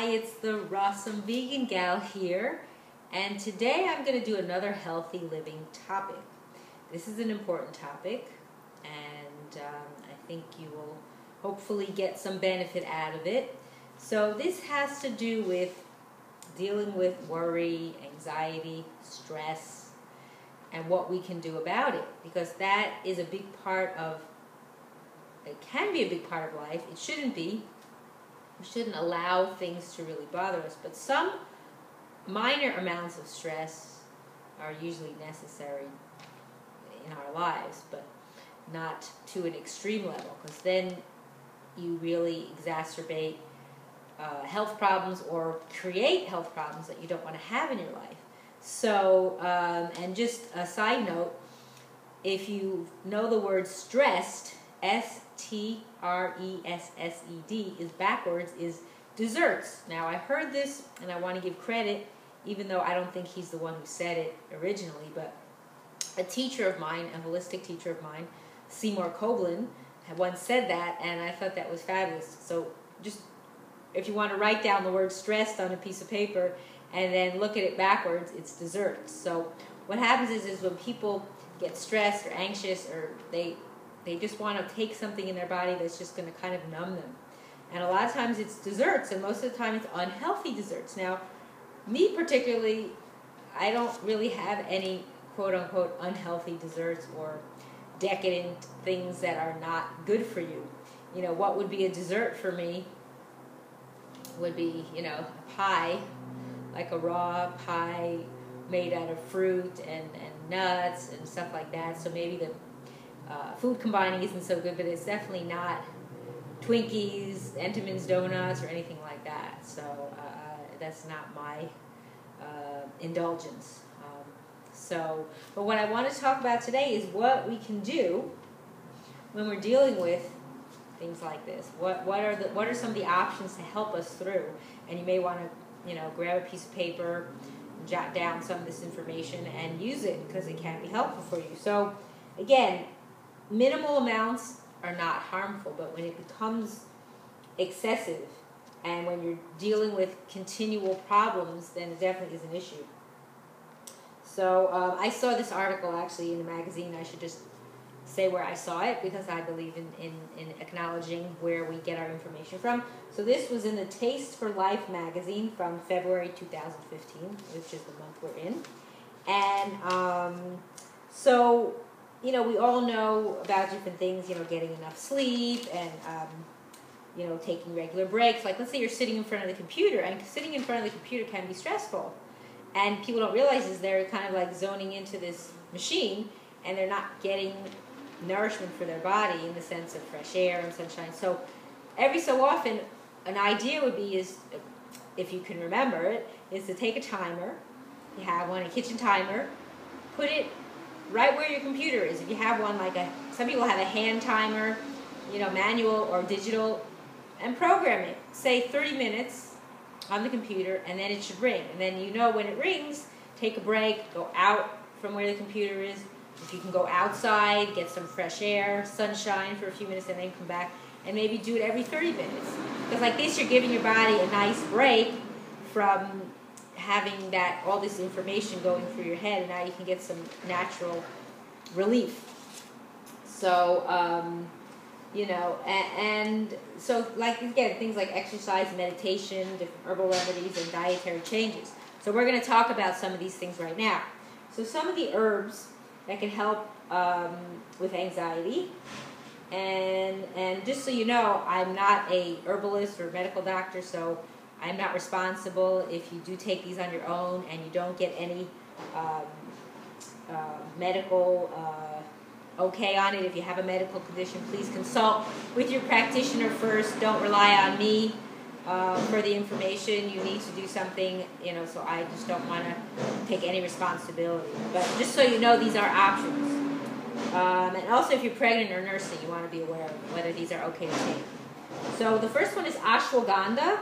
it's the Rawsome Vegan Gal here, and today I'm going to do another healthy living topic. This is an important topic, and I think you will hopefully get some benefit out of it. So this has to do with dealing with worry, anxiety, stress, and what we can do about it, because that is a big part of, it can be a big part of life. It shouldn't be. We shouldn't allow things to really bother us, but some minor amounts of stress are usually necessary in our lives, but not to an extreme level, because then you really exacerbate health problems or create health problems that you don't want to have in your life. So, and just a side note, if you know the word stressed, S-T-R-E-S-S-E-D is backwards, is desserts. Now, I heard this, and I want to give credit, even though I don't think he's the one who said it originally, but a teacher of mine, a holistic teacher of mine, Seymour Coblin, had once said that, and I thought that was fabulous. So just, if you want to write down the word stressed on a piece of paper and then look at it backwards, it's desserts. So what happens is when people get stressed or anxious, or they just want to take something in their body that's just going to kind of numb them. And a lot of times it's desserts, and most of the time it's unhealthy desserts. Now, me particularly, I don't really have any quote-unquote unhealthy desserts or decadent things that are not good for you. You know, what would be a dessert for me would be, you know, a pie, like a raw pie made out of fruit and nuts and stuff like that. So maybe the food combining isn't so good, but it's definitely not Twinkies, Entenmann's Donuts, or anything like that. So that's not my indulgence. But what I want to talk about today is what we can do when we're dealing with things like this. What are some of the options to help us through? And you may want to, you know, grab a piece of paper, jot down some of this information, and use it, because it can be helpful for you. So again, minimal amounts are not harmful, but when it becomes excessive and when you're dealing with continual problems, then it definitely is an issue. So I saw this article actually in a magazine. I should just say where I saw it, because I believe in acknowledging where we get our information from. So this was in the Taste for Life magazine from February 2015, which is the month we're in. And so, you know, we all know about different things, you know, getting enough sleep and, you know, taking regular breaks. Like, let's say you're sitting in front of the computer, and sitting in front of the computer can be stressful. And people don't realize is they're kind of like zoning into this machine, and they're not getting nourishment for their body in the sense of fresh air and sunshine. So every so often, an idea would be, is, if you can remember it, is to take a timer. You have one, a kitchen timer. Put it right where your computer is. If you have one, like some people have a hand timer, you know, manual or digital, and program it. Say 30 minutes on the computer, and then it should ring. And then you know when it rings, take a break, go out from where the computer is. If you can go outside, get some fresh air, sunshine for a few minutes, and then come back, and maybe do it every 30 minutes. Because like this, you're giving your body a nice break from having that all this information going through your head, and now you can get some natural relief. So, you know, and so, like, again, things like exercise, meditation, different herbal remedies, and dietary changes. So we're going to talk about some of these things right now. So some of the herbs that can help with anxiety, and just so you know, I'm not a herbalist or medical doctor, so I'm not responsible if you do take these on your own and you don't get any medical okay on it. If you have a medical condition, please consult with your practitioner first. Don't rely on me for the information. You need to do something, you know, so I just don't want to take any responsibility. But just so you know, these are options. And also, if you're pregnant or nursing, you want to be aware of whether these are okay to take. So the first one is ashwagandha.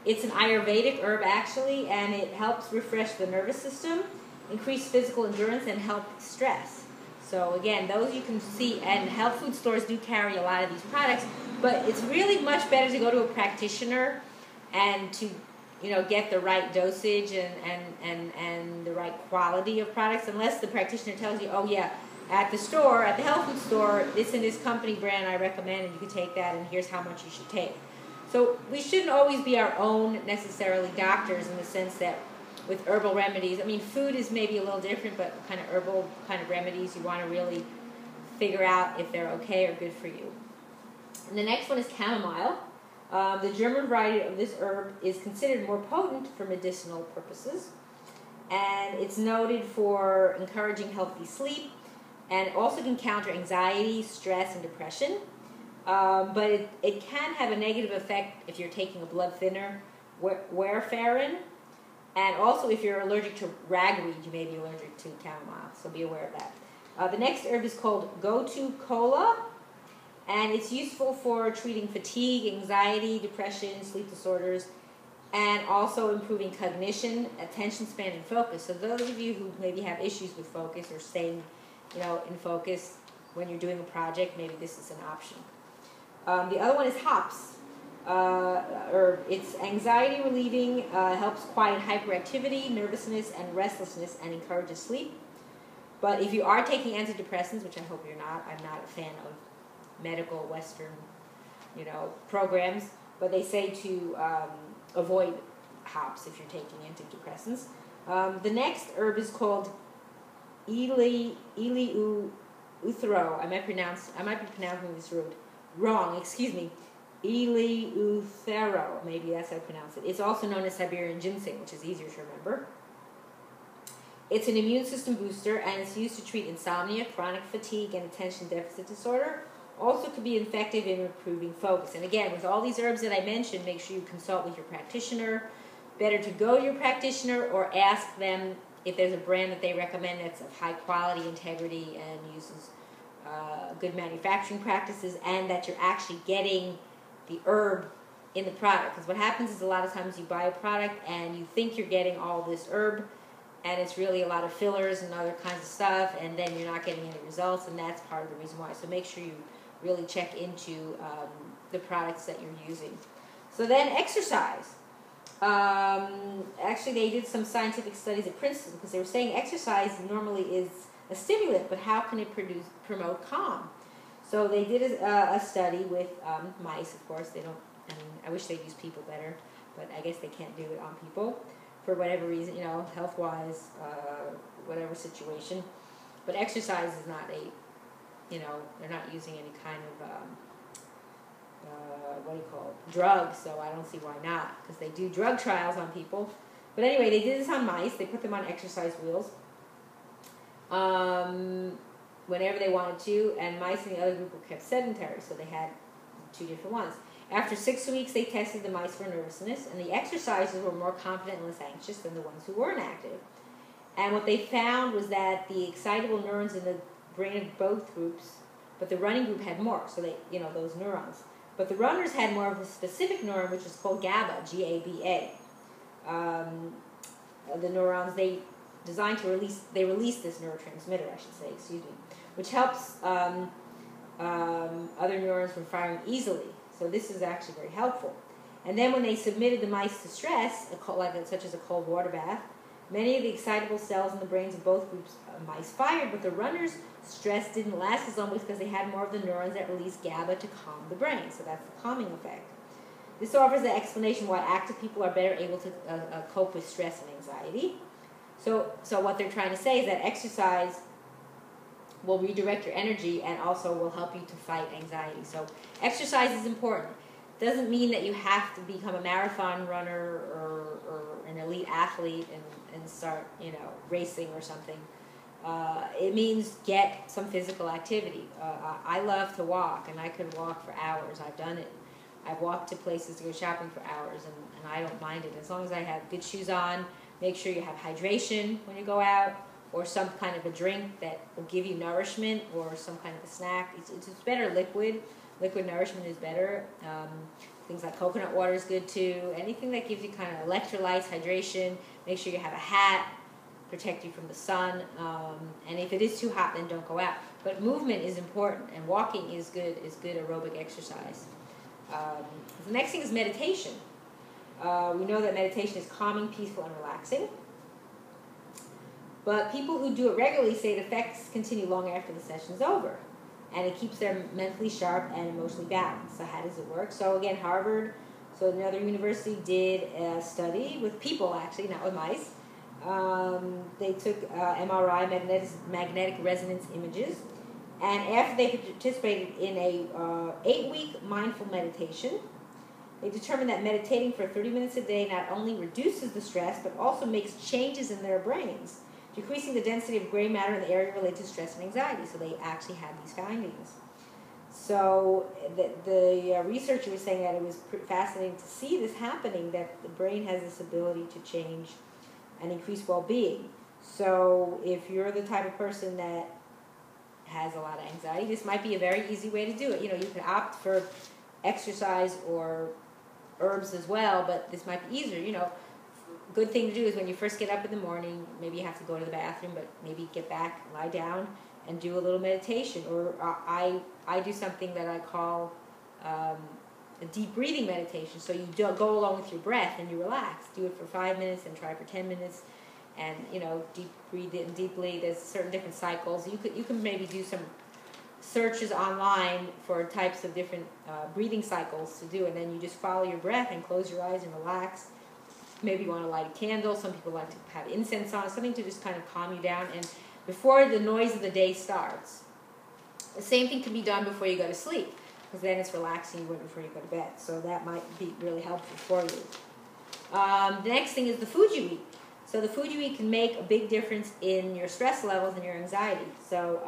It's an Ayurvedic herb, actually, and it helps refresh the nervous system, increase physical endurance, and help stress. So again, those you can see, and health food stores do carry a lot of these products, but it's really much better to go to a practitioner and to get the right dosage and the right quality of products, unless the practitioner tells you, oh yeah, at the store, at the health food store, this and this company brand I recommend, and you can take that, and here's how much you should take. So we shouldn't always be our own necessarily doctors, in the sense that with herbal remedies, I mean, food is maybe a little different, but kind of herbal kind of remedies, you want to really figure out if they're okay or good for you. And the next one is chamomile. The German variety of this herb is considered more potent for medicinal purposes, and it's noted for encouraging healthy sleep, and also can counter anxiety, stress, and depression. But it can have a negative effect if you're taking a blood thinner, warfarin, and also if you're allergic to ragweed, you may be allergic to chamomile, so be aware of that. The next herb is called gotu kola, and it's useful for treating fatigue, anxiety, depression, sleep disorders, and also improving cognition, attention span, and focus. So those of you who maybe have issues with focus or staying, in focus when you're doing a project, maybe this is an option. The other one is hops. It's anxiety relieving, helps quiet hyperactivity, nervousness, and restlessness, and encourages sleep. But if you are taking antidepressants, which I hope you're not, I'm not a fan of medical Western, programs, but they say to avoid hops if you're taking antidepressants. The next herb is called Iliuthero. I might be pronouncing this wrong. Excuse me. Iliuthero. Maybe that's how I pronounce it. It's also known as Siberian ginseng, which is easier to remember. It's an immune system booster, and it's used to treat insomnia, chronic fatigue, and attention deficit disorder. Also could be effective in improving focus. And again, with all these herbs that I mentioned, make sure you consult with your practitioner. Better to go to your practitioner or ask them if there's a brand that they recommend that's of high quality, integrity, and uses good manufacturing practices, and that you're actually getting the herb in the product. Because what happens is a lot of times you buy a product and you think you're getting all this herb, and it's really a lot of fillers and other kinds of stuff, and then you're not getting any results, and that's part of the reason why. So make sure you really check into the products that you're using. So then exercise. Actually, they did some scientific studies at Princeton, because they were saying exercise normally is a stimulant, but how can it promote calm? So they did a study with mice, of course. I wish they'd use people better, but I guess they can't do it on people for whatever reason, health-wise, whatever situation. But exercise is not they're not using any kind of, drugs, so I don't see why not, because they do drug trials on people. But anyway, they did this on mice. They put them on exercise wheels whenever they wanted to, and mice in the other group were kept sedentary, so they had two different ones. After 6 weeks, they tested the mice for nervousness, and the exercisers were more confident and less anxious than the ones who weren't active. And what they found was that the excitable neurons in the brain of both groups, but the running group had more, so those neurons. But the runners had more of a specific neuron, which is called GABA, G-A-B-A. The neurons they release this neurotransmitter, I should say, which helps other neurons from firing easily. So this is actually very helpful. And then when they submitted the mice to stress, such as a cold water bath, many of the excitable cells in the brains of both groups of mice fired, but the runners' stress didn't last as long because they had more of the neurons that release GABA to calm the brain. So that's the calming effect. This offers an explanation why active people are better able to cope with stress and anxiety. So what they're trying to say is that exercise will redirect your energy and also will help you to fight anxiety. So exercise is important. Doesn't mean that you have to become a marathon runner or an elite athlete and start, racing or something. It means get some physical activity. I love to walk, and I could walk for hours. I've done it. I've walked to places to go shopping for hours, and I don't mind it. As long as I have good shoes on, make sure you have hydration when you go out, or some kind of a drink that will give you nourishment, or some kind of a snack. It's better liquid. Liquid nourishment is better. Things like coconut water is good too. Anything that gives you kind of electrolytes, hydration. Make sure you have a hat, protect you from the sun. And if it is too hot, then don't go out. But movement is important, and walking is good aerobic exercise. The next thing is meditation. We know that meditation is calming, peaceful, and relaxing. But people who do it regularly say the effects continue long after the session is over. And it keeps them mentally sharp and emotionally balanced. So how does it work? So again, Harvard, so another university, did a study with people, actually, not with mice. They took MRI, magnetic resonance images. And after they participated in a 8-week mindful meditation, they determined that meditating for 30 minutes a day not only reduces the stress, but also makes changes in their brains, decreasing the density of gray matter in the area related to stress and anxiety. So they actually had these findings. So the researcher was saying that it was fascinating to see this happening, that the brain has this ability to change and increase well-being. So if you're the type of person that has a lot of anxiety, this might be a very easy way to do it. You know, you could opt for exercise or herbs as well, but this might be easier. You know, good thing to do is when you first get up in the morning, maybe you have to go to the bathroom, but maybe get back, lie down, and do a little meditation. Or I do something that I call a deep breathing meditation. So you go along with your breath and you relax. Do it for 5 minutes and try for 10 minutes. And, you know, breathe in deeply. There's certain different cycles. You can maybe do some searches online for types of different breathing cycles to do, and then you just follow your breath and close your eyes and relax. Maybe you want to light a candle. Some people like to have incense on, something to just kind of calm you down. And before the noise of the day starts, the same thing can be done before you go to sleep, because then it's relaxing you before you go to bed. So that might be really helpful for you. The next thing is the food you eat. So the food you eat can make a big difference in your stress levels and your anxiety. So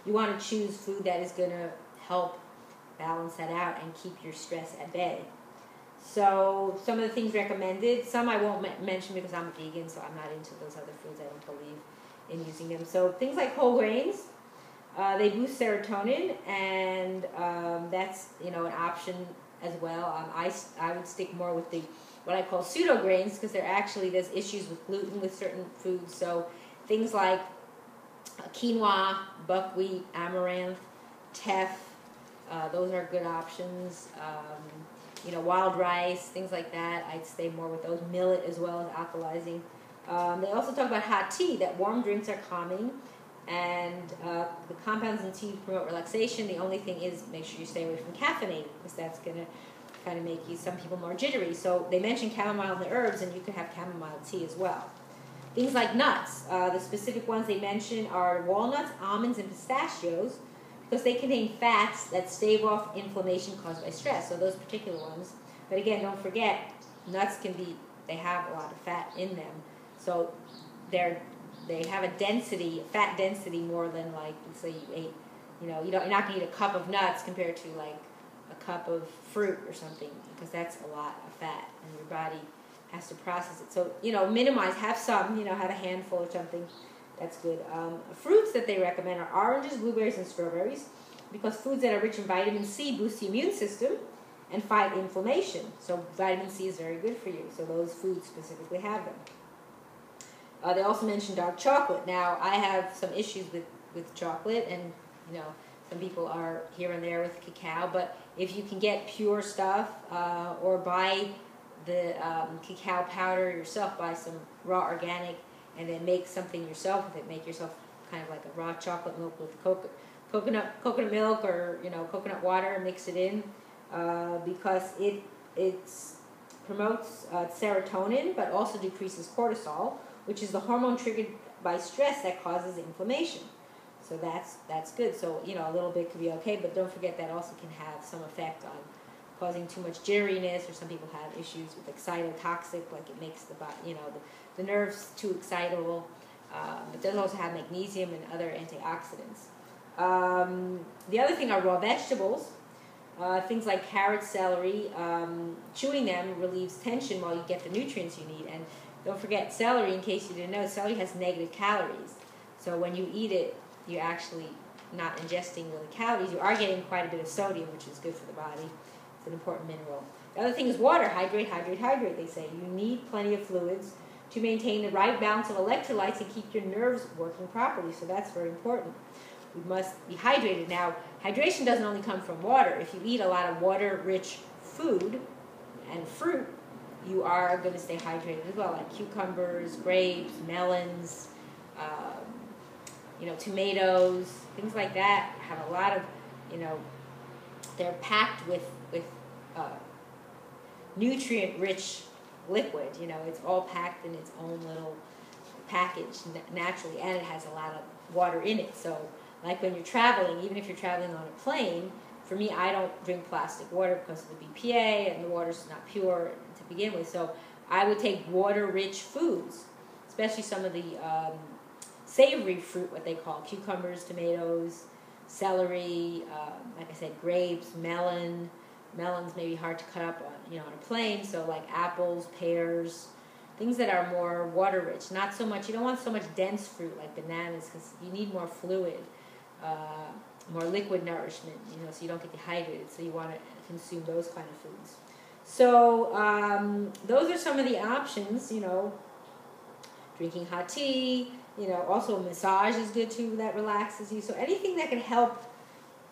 you want to choose food that is going to help balance that out and keep your stress at bay. So some of the things recommended, some I won't mention because I'm a vegan, so I'm not into those other foods. I don't believe in using them. So things like whole grains, they boost serotonin, and that's, you know, an option as well. I would stick more with the what I call pseudo grains, because there's issues with gluten with certain foods. So things like quinoa, buckwheat, amaranth, teff, those are good options. You know, wild rice, things like that. I'd stay more with those. Millet as well as alkalizing. They also talk about hot tea, that warm drinks are calming, and the compounds in tea promote relaxation. The only thing is make sure you stay away from caffeinated, because that's going to kind of make some people more jittery. So they mentioned chamomile and the herbs, and you could have chamomile tea as well. Things like nuts. The specific ones they mention are walnuts, almonds, and pistachios, because they contain fats that stave off inflammation caused by stress. So those particular ones. But again, don't forget, nuts they have a lot of fat in them. So they have a fat density more than, like, let's say you ate, you know, you're not going to eat a cup of nuts compared to like a cup of fruit or something, because that's a lot of fat and your body has to process it. So, you know, minimize, have some, you know, have a handful or something. That's good. Fruits that they recommend are oranges, blueberries, and strawberries, because foods that are rich in vitamin C boost the immune system and fight inflammation. So vitamin C is very good for you. So those foods specifically have them. They also mention dark chocolate. Now, I have some issues with chocolate, and, you know, some people are here and there with cacao, but if you can get pure stuff or buy the cacao powder yourself, buy some raw organic, and then make something yourself with it. Make yourself kind of like a raw chocolate milk with coconut milk, or, you know, coconut water, and mix it in, because it promotes serotonin, but also decreases cortisol, which is the hormone triggered by stress that causes inflammation. So that's good. So, you know, a little bit could be okay, but don't forget that also can have some effect on causing too much jitteriness, or some people have issues with excitotoxic, like it makes the nerves too excitable. It does also have magnesium and other antioxidants. The other thing are raw vegetables. Things like carrots, celery. Chewing them relieves tension while you get the nutrients you need. And don't forget celery, in case you didn't know, celery has negative calories. So when you eat it, you're actually not ingesting really calories. You are getting quite a bit of sodium, which is good for the body. It's an important mineral. The other thing is water. Hydrate, hydrate, hydrate, they say. You need plenty of fluids to maintain the right balance of electrolytes and keep your nerves working properly. So that's very important. We must be hydrated. Now, hydration doesn't only come from water. If you eat a lot of water-rich food and fruit, you are going to stay hydrated as well, like cucumbers, grapes, melons, tomatoes, things like that have a lot of, they're packed with nutrient-rich liquid. It's all packed in its own little package naturally, and it has a lot of water in it. So, like when you're traveling, even if you're traveling on a plane, for me, I don't drink plastic water because of the BPA, and the water's not pure to begin with. So I would take water-rich foods, especially some of the savory fruit, what they call cucumbers, tomatoes, celery, like I said, grapes, melons may be hard to cut up on a plane, so like apples, pears, things that are more water rich. Not so much, you don't want so much dense fruit like bananas because you need more fluid, more liquid nourishment, so you don't get dehydrated, so you want to consume those kind of foods. So those are some of the options, drinking hot tea, also a massage is good too, that relaxes you. So anything that can help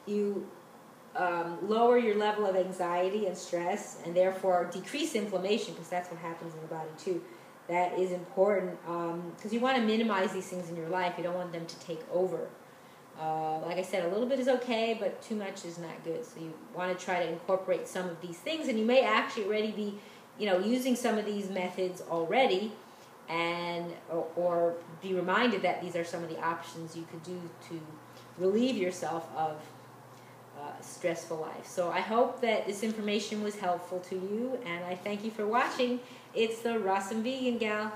you lower your level of anxiety and stress, and therefore decrease inflammation, because that's what happens in the body too. That is important, because you want to minimize these things in your life. You don't want them to take over. Like I said, a little bit is okay, but too much is not good. So you want to try to incorporate some of these things, and you may actually already be, using some of these methods already, and or be reminded that these are some of the options you could do to relieve yourself of a stressful life. So I hope that this information was helpful to you, and I thank you for watching. It's the Rawesome Vegan Gal.